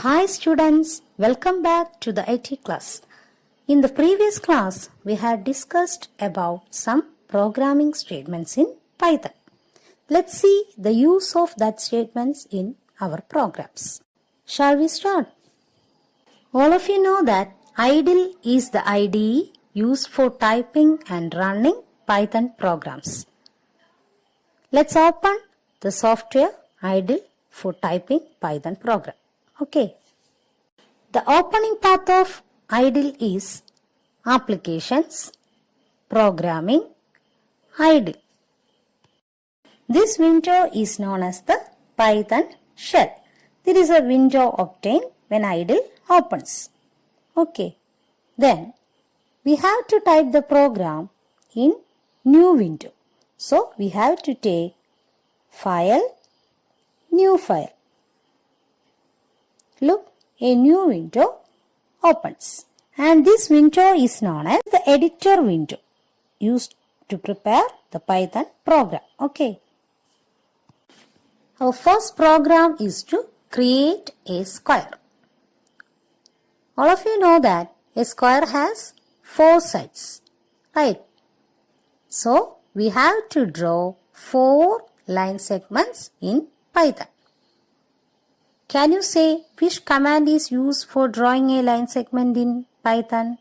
Hi students, welcome back to the IT class. In the previous class, we had discussed about some programming statements in Python. Let's see the use of that statements in our programs. Shall we start? All of you know that idle is the IDE used for typing and running Python programs. Let's open the software idle for typing Python program. Okay. The opening path of idle is applications, programming, idle. This window is known as the Python shell. There is a window obtained when idle opens. Okay. Then we have to type the program in new window. So we have to take file, new file. Look, a new window opens. And this window is known as the editor window used to prepare the Python program. Okay. Our first program is to create a square. All of you know that a square has 4 sides, right? So, we have to draw 4 line segments in Python. Can you say which command is used for drawing a line segment in Python?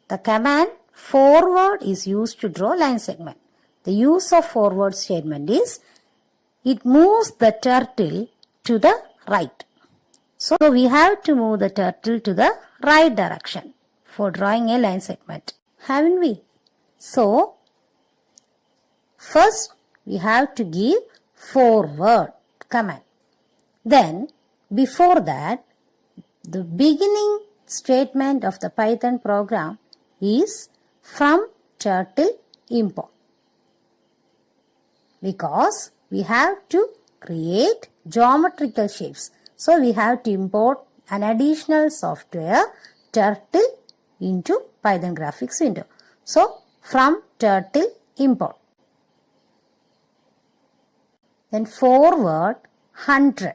The command forward is used to draw line segment. The use of forward statement is it moves the turtle to the right. So we have to move the turtle to the right direction for drawing a line segment, haven't we? So first we have to give forward command. Then before that, the beginning statement of the Python program is from turtle import, because we have to create geometrical shapes. So we have to import an additional software, turtle, into Python graphics window. So from turtle import. Then forward 100.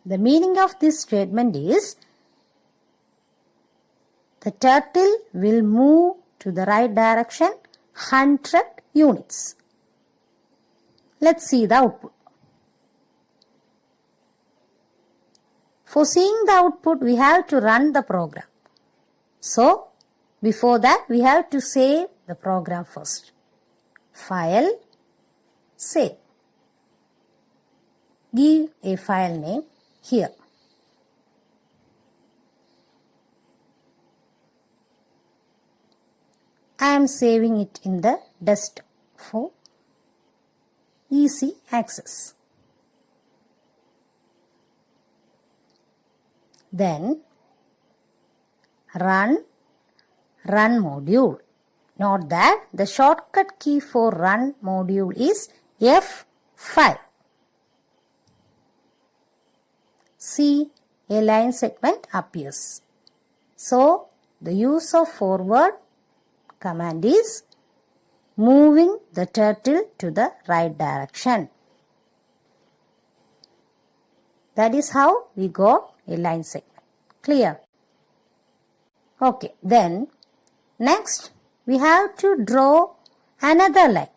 The meaning of this statement is the turtle will move to the right direction 100 units. Let's see the output. For seeing the output, we have to run the program. So, before that, we have to save the program first. File, save. Give a file name here. I am saving it in the desktop for easy access. Then run module. Note that the shortcut key for run module is F5. See, a line segment appears. So, the use of forward command is moving the turtle to the right direction. That is how we got a line segment. Clear? Okay, then next we have to draw another line.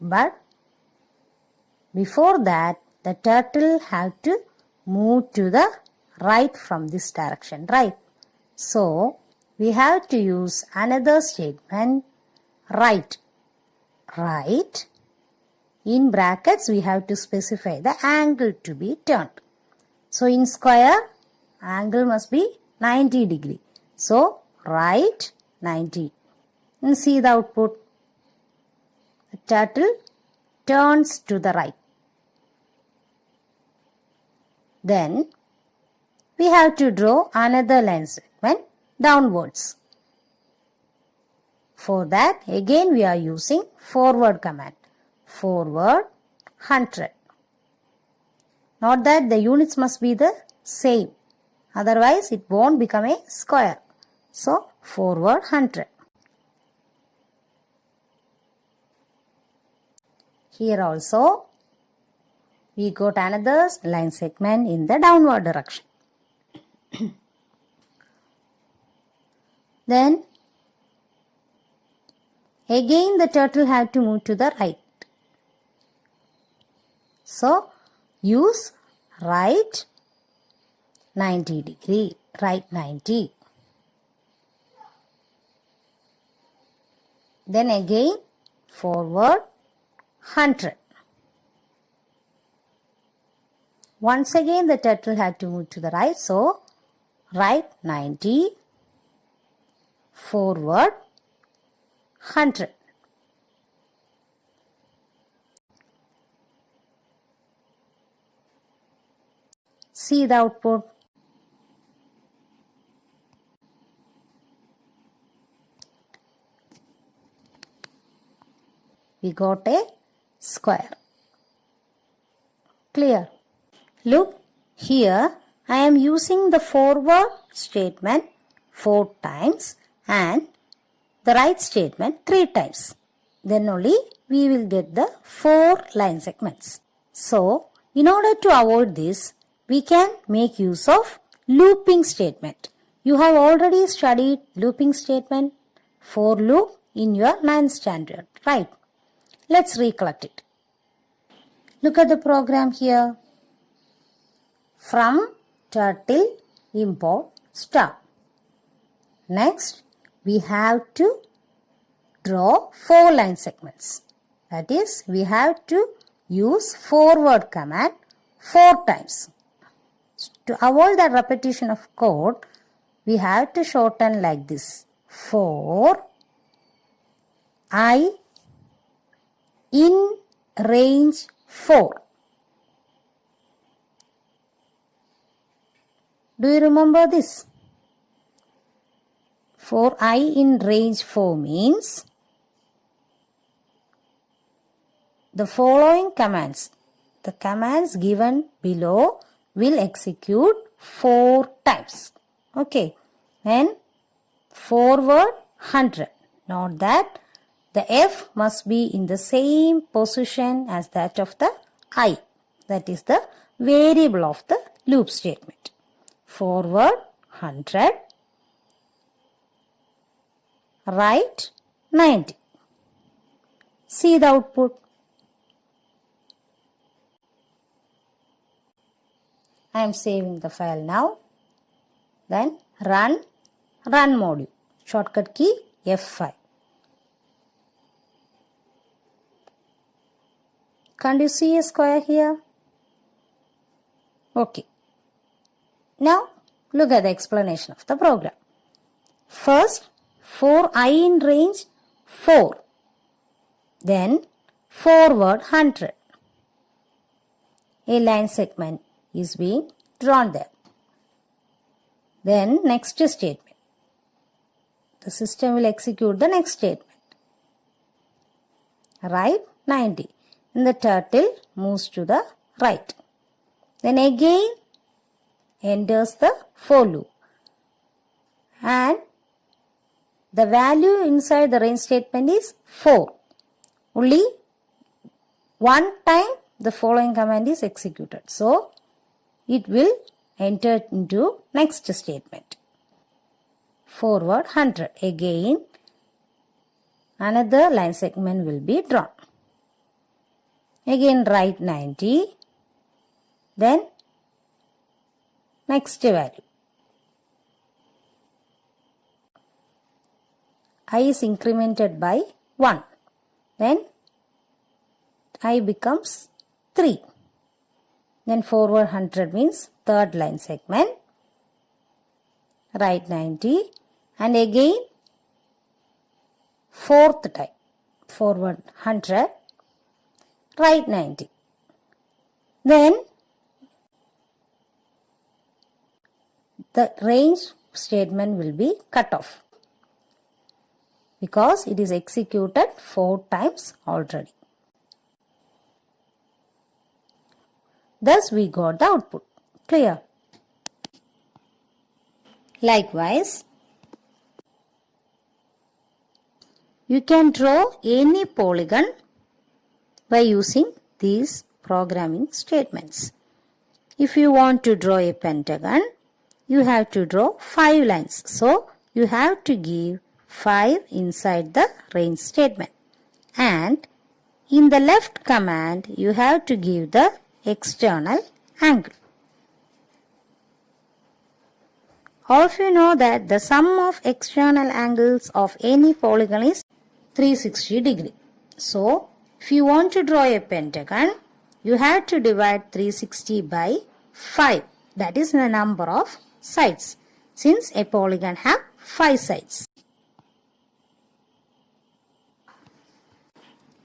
But before that, the turtle have to move to the right from this direction, right? So, we have to use another statement, right. Right. In brackets, we have to specify the angle to be turned. So, in square, angle must be 90 degree. So, right 90. And see the output. The turtle turns to the right. Then, we have to draw another line segment downwards. For that, again we are using forward command. Forward 100. Note that the units must be the same. Otherwise, it won't become a square. So, forward 100. Here also we got another line segment in the downward direction. Then again the turtle have to move to the right. So use right 90 degree, right 90. Then again forward 100. Once again the turtle had to move to the right. So right 90, forward 100. See the output. We got a square. Clear? Look, here I am using the forward statement 4 times and the right statement 3 times. Then only we will get the 4 line segments. So, in order to avoid this, we can make use of looping statement. You have already studied looping statement, for loop in your 9th standard, right? Let's recollect it. Look at the program here. From turtle import star. Next, we have to draw 4 line segments. That is, we have to use forward command 4 times. To avoid the repetition of code, we have to shorten like this. 4 I in range 4. Do you remember this? For I in range 4 means the following commands. The commands given below will execute 4 times. Okay. Then forward 100. Note that the F must be in the same position as that of the I. That is the variable of the loop statement. Forward 100. Right 90. See the output. I am saving the file now. Then run module. Shortcut key F5. Can't you see a square here? Okay. Now look at the explanation of the program. First, for I in range 4. Then forward 100. A line segment is being drawn there. Then next statement. The system will execute the next statement. Right 90. And the turtle moves to the right. Then again enters the for loop. And the value inside the range statement is 4. Only one time the following command is executed. So, it will enter into next statement. Forward 100. Again, another line segment will be drawn. Again, right 90. Then, next value. I is incremented by 1. Then, I becomes 3. Then forward 100 means third line segment. Right 90. And again, fourth time. Forward 100. Right 90. Then, the range statement will be cut off, because it is executed 4 times already. Thus, we got the output. Clear? Likewise, you can draw any polygon by using these programming statements. If you want to draw a pentagon, you have to draw 5 lines. So, you have to give 5 inside the range statement. And in the left command, you have to give the external angle. All of you know that the sum of external angles of any polygon is 360 degree. So, if you want to draw a pentagon, you have to divide 360 by 5. That is the number of sides, since a polygon have 5 sides.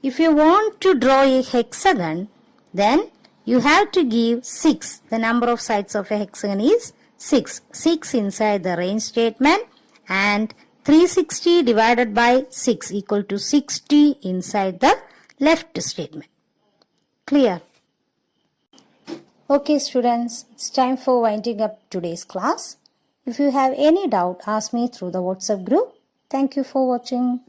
If you want to draw a hexagon, then you have to give 6. The number of sides of a hexagon is 6. 6 inside the range statement, and 360 divided by 6 equal to 60 inside the left statement. Clear? Okay students, it's time for winding up today's class. If you have any doubt, ask me through the WhatsApp group. Thank you for watching.